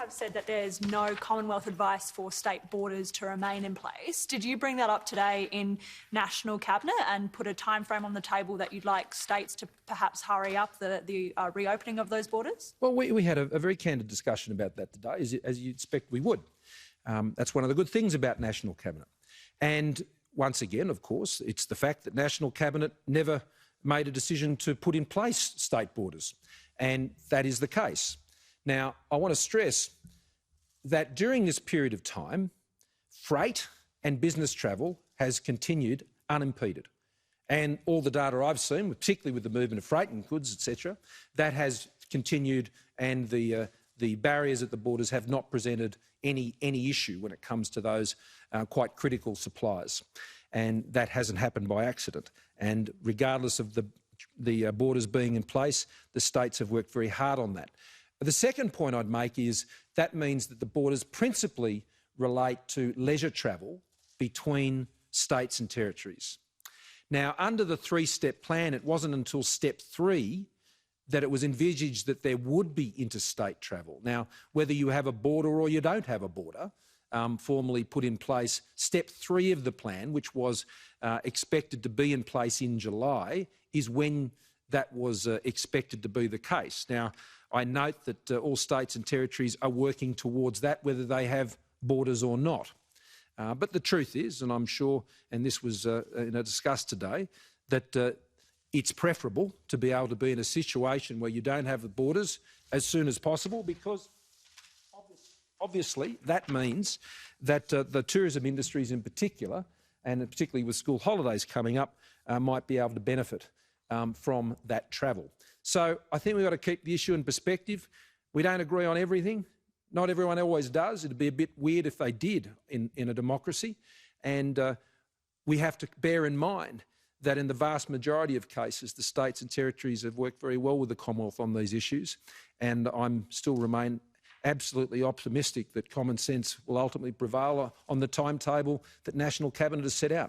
have said that there's no Commonwealth advice for state borders to remain in place. Did you bring that up today in National Cabinet and put a timeframe on the table that you'd like states to perhaps hurry up the reopening of those borders? Well, we had a very candid discussion about that today, as you'd expect we would. That's one of the good things about National Cabinet. And once again, of course, it's the fact that National Cabinet never made a decision to put in place state borders, and that is the case. Now, I want to stress that during this period of time, freight and business travel has continued unimpeded. And all the data I've seen, particularly with the movement of freight and goods, etc., that has continued, and the barriers at the borders have not presented any issue when it comes to those quite critical supplies. And that hasn't happened by accident. And regardless of the borders being in place, the states have worked very hard on that. The second point I'd make is that means that the borders principally relate to leisure travel between states and territories. Now, under the three-step plan, it wasn't until step 3 that it was envisaged that there would be interstate travel. Now, whether you have a border or you don't have a border, formally put in place, step 3 of the plan, which was expected to be in place in July, is when that was expected to be the case. Now, I note that all states and territories are working towards that, whether they have borders or not. But the truth is, and I'm sure, and this was discussed today, that it's preferable to be able to be in a situation where you don't have the borders as soon as possible, because obviously that means that the tourism industries in particular, and particularly with school holidays coming up, might be able to benefit from that travel. So I think we've got to keep the issue in perspective. We don't agree on everything. Not everyone always does. It'd be a bit weird if they did in a democracy. And we have to bear in mind that in the vast majority of cases, the states and territories have worked very well with the Commonwealth on these issues. And I'm still remain absolutely optimistic that common sense will ultimately prevail on the timetable that National Cabinet has set out.